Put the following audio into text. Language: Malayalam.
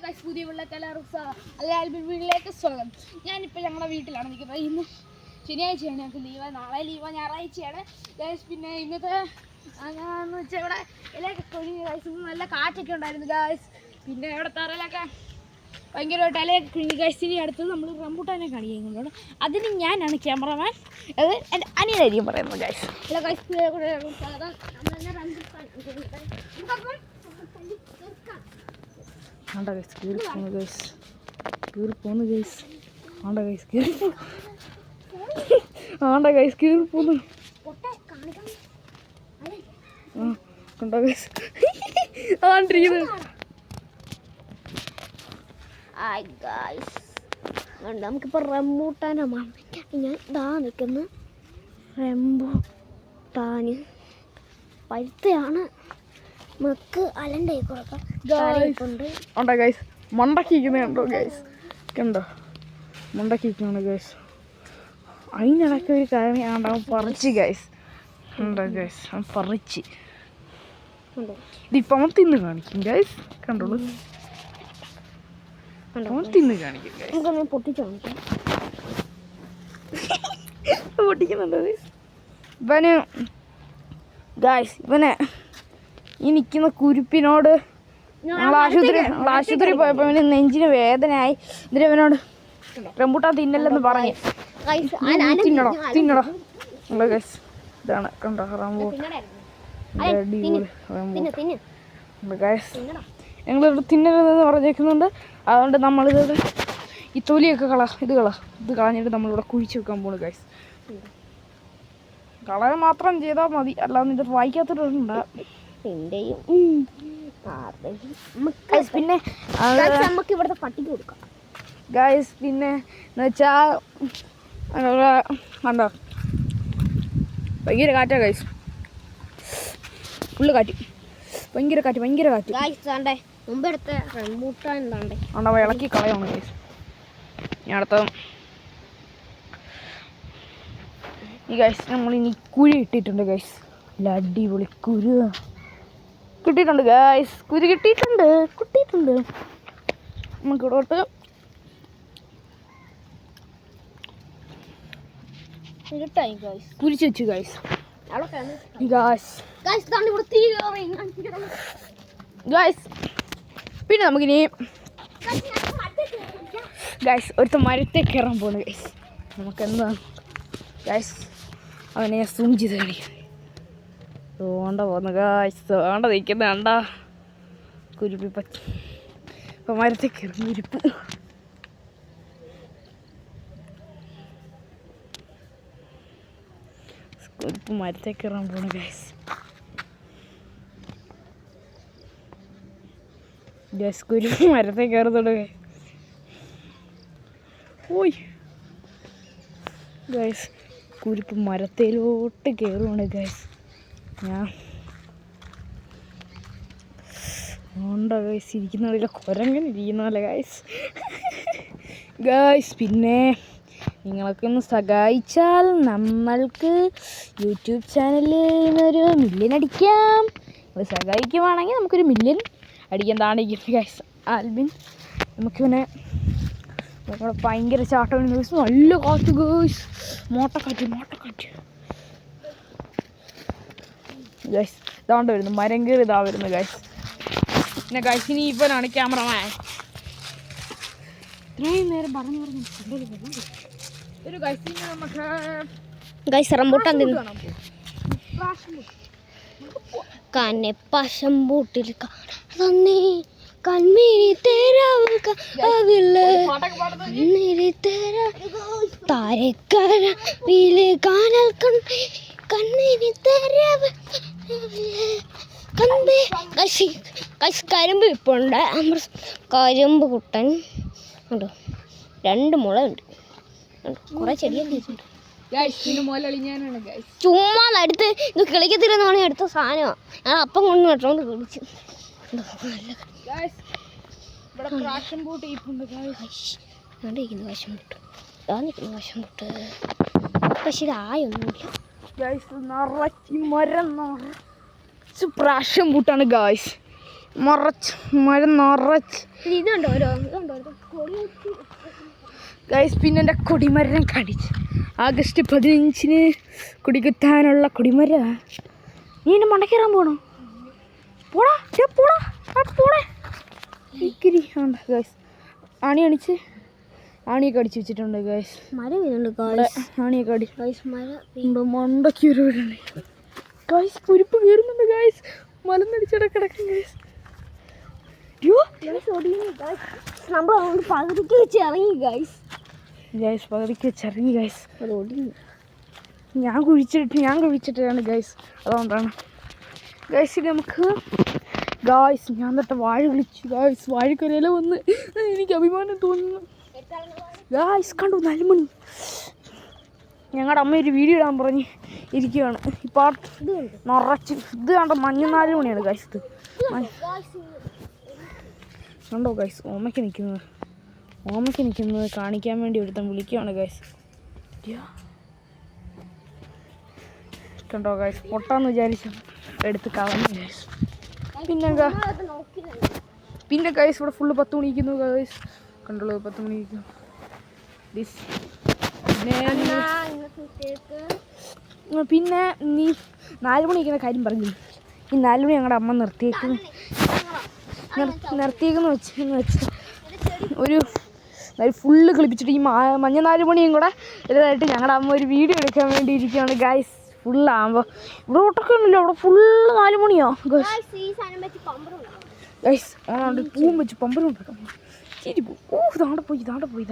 ഗൈസ് പുതിയ വീട്ടിലേക്ക് സ്വാഗതം. ഞാനിപ്പോൾ ഞങ്ങളുടെ വീട്ടിലാണ് നിൽക്കുന്നത്. ഇന്ന് ശനിയാഴ്ചയാണ്, ഞങ്ങൾക്ക് ലീവ്. നാളെ ലീവ്, ഞായറാഴ്ചയാണ് ഗൈസ്. പിന്നെ ഇന്നത്തെ എന്ന് വെച്ചാൽ ഇവിടെ ഇലയൊക്കെ കൊഴിഞ്ഞ് ഗൈസ്. നല്ല കാറ്റൊക്കെ ഉണ്ടായിരുന്നു ഗൈസ്. പിന്നെ ഇവിടെ തറയിലൊക്കെ ഭയങ്കരമായിട്ട് ഇലയൊക്കെ കുഴിഞ്ഞ് ഗൈസ്. ഇനി അടുത്തത് നമ്മൾ റംബൂട്ടാനെ കാണിക്കുന്നുണ്ട്. അതിന് ഞാനാണ് ക്യാമറമാൻ. അത് എൻ്റെ അനിയനായിരിക്കും പറയുന്നത് ഗൈസ്. അല്ല ഗൈസ്, ആണ്ട ഗൈസ് കീറി പോന്നു ഗൈസ്. കീറി പോന്നു ഗൈസ്. ആണ്ട ഗൈസ് കീറി ആണ്ട ഗൈസ് കീറി പോന്നു. കണ്ടോ ഗൈസ് ആണ്ടിരിക്കുന്നത്. നമുക്കിപ്പോൾ റംബൂട്ടാനെ ഞാൻ ഇതാ നിൽക്കുന്ന റംബൂട്ടാന് പഴുത്തയാണ്. നമുക്ക് അലൻ്റെ കൊടുക്കാം. ഉണ്ടോ ഗൈസ്, മണ്ടക്കിരിക്കുന്നത് കണ്ടോ ഗൈസ്, കണ്ടോ മണ്ടക്കിരിക്കുകയാണ് ഗൈസ്. അതിനിടയ്ക്ക് ഒരു കാര്യം ആണ്ടാവും പറിച്ച് ഗൈസ്. ഉണ്ടോ ഗൈസ്, പറിച്ച് ഇതിപ്പോൾ അവൻ തിന്ന് കാണിക്കും ഗൈസ്. കണ്ടോളൂ, അവൻ തിന്ന് കാണിക്കും ഗൈസ്. പൊട്ടിച്ച് കാണിക്കാം. പൊട്ടിക്കുന്നുണ്ടോ ഗൈസ് ഇവന് ഗൈസ്. ഇവനെ ഈ നിൽക്കുന്ന കുരുപ്പിനോട് ഞങ്ങൾ ആശുപത്രി പോയപ്പോൾ ഇവന് നെഞ്ചിന് വേദനയായി. എന്നിട്ട് ഇവനോട് റംബൂട്ടാൻ തിന്നല്ലെന്ന് പറഞ്ഞ് തിന്നടോ തിന്നടോ ഉള്ള ഗൈസ്. ഇതാണ് കണ്ടോ റംബൂട്ടാൻ, അടിപൊളി റംബൂട്ടാൻ ഗൈസ്. ഞങ്ങളിവിടെ തിന്നരുതെന്ന് പറഞ്ഞേക്കുന്നുണ്ട്. അതുകൊണ്ട് നമ്മളിത് ഈ തൊലിയൊക്കെ ഇത് കളഞ്ഞിട്ട് നമ്മളിവിടെ കുഴിച്ച് വെക്കാൻ പോകുന്നു ഗൈസ്. കളയാൻ മാത്രം ചെയ്താൽ മതി, അല്ലാതെ ഇത് വായിക്കാത്തിട്ടുണ്ട്. പിന്നെ നമുക്ക് ഇവിടുത്തെ പട്ടിക്ക് കൊടുക്കാം ഗൈസ്. പിന്നെ എന്ന് വെച്ചാൽ കണ്ടോ ഭയങ്കര കാറ്റാ ഗൈസ്, ഫുള്ള് കാറ്റ്, ഭയങ്കര കാറ്റ്. മുമ്പെടുത്ത റംബൂട്ടാൻ എന്താണ്ടേ ആണ്ടോ ഇളക്കി കളയാണ് ഗൈസ്. ഞാൻ അടുത്ത ഈ ഗൈസ് നമ്മളിനി കുഴി ഇട്ടിട്ടുണ്ട് ഗൈസ്. നല്ല അടിപൊളി കുരു കിട്ടിയിട്ടുണ്ട് ഗൈസ്. കുരു കിട്ടിയിട്ടുണ്ട്. നമുക്കിവിടോട്ട് കുരിച്ച് വെച്ചു ഗൈസ്. ഗൈസ് പിന്നെ നമുക്കിനി ഗൈസ് ഒരുത്ത മരത്തെ കയറാൻ പോണു ഗൈസ്. നമുക്കെന്താ ഗൈസ് അവനെ സൂം ചെയ്ത് കാണിക്കാം. ഓണ്ട പോന്നു ഗൈസ്, ഓണ്ട നിൽക്കുന്ന കണ്ടാ കുരുപ്പി പച്ച. ഇപ്പം മരത്തെ കയറും കുരുപ്പ്. കുരുപ്പ് മരത്തെ കയറാൻ പോണു ഗൈസ്. ഗൈസ് കുരുപ്പ് മരത്തെ കയറുന്നുണ്ട് ഗൈസ്. ഓയ് ഗൈസ് കുരുപ്പ് മരത്തിലോട്ട് കയറുവാണ് ഗൈസ്. ഞാൻ ഉണ്ടോ ഗൈസ് ഇരിക്കുന്നില്ല, കുരങ്ങൻ ഇരിക്കുന്നതല്ലേ ഗൈസ്. പിന്നെ നിങ്ങളൊക്കെ ഒന്ന് സഹായിച്ചാൽ നമ്മൾക്ക് യൂട്യൂബ് ചാനലിൽ നിന്നൊരു മില്യൺ അടിക്കാം. നിങ്ങൾ സഹായിക്കുവാണെങ്കിൽ നമുക്കൊരു മില്യൺ അടിക്കാൻ താണിരിക്കും ഗൈസ്. ആൽബിൻ നമുക്കിവനെ നമ്മുടെ ഭയങ്കര ചാട്ടം ഗൈസ്. നല്ല കാറ്റ് ഗൈസ്, മോട്ടക്കാറ്റ് ഗൈസ്. ഇതാണ്ട് വരുന്നു മരം കയറി, ഇതാ വരുന്നു ഗൈസ്. പിന്നെ ഗൈസ് ഇനി ഇവനാണ് ക്യാമറമാൻ. ഇത്രയും നേരം പറഞ്ഞു ഒരു ഗൈസ്. നമുക്ക് ഗൈസ് റംബൂട്ടാൻ കനെപ്പശമ്പൂട്ടിൽ കാണാ കൺമീരി തേരാവ് കണ്ണിരി തേരാ താരക്കര വീല് കാണൽ കണ്ണിരി തേരാവ് കണ്ടേ ഗൈസ്. കരിമ്പ് ഇപ്പോൾ ഉണ്ട്. കരിമ്പ് കുട്ടൻ ഉണ്ടോ, 2 മുള ഉണ്ട്, കുറെ ചെടിയൊക്കെ ചുമ്മാ അടുത്ത് ഇത് കിളിക്കത്തില്ലെന്നാണ് അടുത്ത സാധനമാണ്. ഞാൻ അപ്പം കൊണ്ട് നട്ടോണ്ട് കിളിച്ചു. പക്ഷെ ഇതായൊന്നുമില്ല. പ്രാഷൻ പൂട്ടാണ് ഗായ്സ്. മഴ നിറച്ച്. ഇതുണ്ടോ ഗൈസ് പിന്നെ എൻ്റെ കൊടിമരം കടിച്ച്. ആഗസ്റ്റ് 15 കൊടികുത്താനുള്ള കൊടിമരം. നീ എന്നെ മണ്ടക്കേറാൻ പോണോ? പോടാ പോടാ പോടേ. ഗൈസ് ആണി അടിച്ച് ആണിയൊക്കെ അടിച്ച് വെച്ചിട്ടുണ്ട് ഗൈസ്. ആണിയൊക്കെ അടിച്ച് മണ്ടയ്ക്ക് ഒരു വീടുണ്ട് ഗൈസ്. കുരുപ്പ് കയറുന്നുണ്ട് ഗൈസ്. മലന്നടിച്ചട കിടക്കും ഗൈസ്. നമ്മൾ പകുതിക്ക് വെച്ച് ഇറങ്ങി ഗൈസ്. പകുതിക്ക് വെച്ച് ഇറങ്ങി ഗൈസ്. അത് ഒടിഞ്ഞു. ഞാൻ കുഴിച്ചിട്ടാണ് ഗൈസ്. അതുകൊണ്ടാണ് ഗൈസ്. നമുക്ക് ഗൈസ് ഞാൻ തൊട്ട് വാഴ വിളിച്ചു ഗൈസ്. വാഴക്കൊരയില വന്ന് എനിക്ക് അഭിമാനം തോന്നുന്നു ഗൈസ്. കണ്ടു 4 മണി. ഞങ്ങളുടെ അമ്മ ഒരു വീഡിയോ ഇടാൻ പറഞ്ഞ് ഇരിക്കുകയാണ്. ഇപ്പോൾ നിറച്ച് ഇത് കണ്ടോ മഞ്ഞ 4 മണിയാണ് ഗൈസ്. ഇത് കണ്ടോ ഗൈസ്. ഓമയ്ക്ക് നിൽക്കുന്നത് കാണിക്കാൻ വേണ്ടി ഒരുത്തൻ വിളിക്കുകയാണ് ഗൈസ്. കണ്ടോ ഗൈസ്. പൊട്ടാന്ന് വിചാരിച്ചു എടുത്ത് കളഞ്ഞു ഗൈസ്. പിന്നെ ഗൈസ് ഇവിടെ ഫുള്ള് 10 മണിക്കുന്നു ഗൈസ്. കണ്ടോളൂ 10 മണിക്കുന്നു. പിന്നെ നീ 4 മണിക്കുന്ന കാര്യം പറഞ്ഞു. ഈ 4 മണി ഞങ്ങളുടെ അമ്മ നിർത്തിയേക്കെന്ന് വെച്ച് ഒരു ഫുള്ള് കളിപ്പിച്ചിട്ട് ഈ മഞ്ഞ 4 മണിയും കൂടെ ഇതായിട്ട് ഞങ്ങളുടെ അമ്മ ഒരു വീഡിയോ എടുക്കാൻ വേണ്ടി ഇരിക്കുകയാണ് ഗൈസ്. ഫുള്ളാകുമ്പോൾ ഇവിടെ ഒട്ടൊക്കെ ഉണ്ടല്ലോ. അവിടെ ഫുള്ള് 4 മണിയോ ഗൈസ്. ആണ്ട് പൂവും വെച്ച് പമ്പരം ഉണ്ടാക്കാം. ശരി പോ. ഇതാണ്ട് പോയി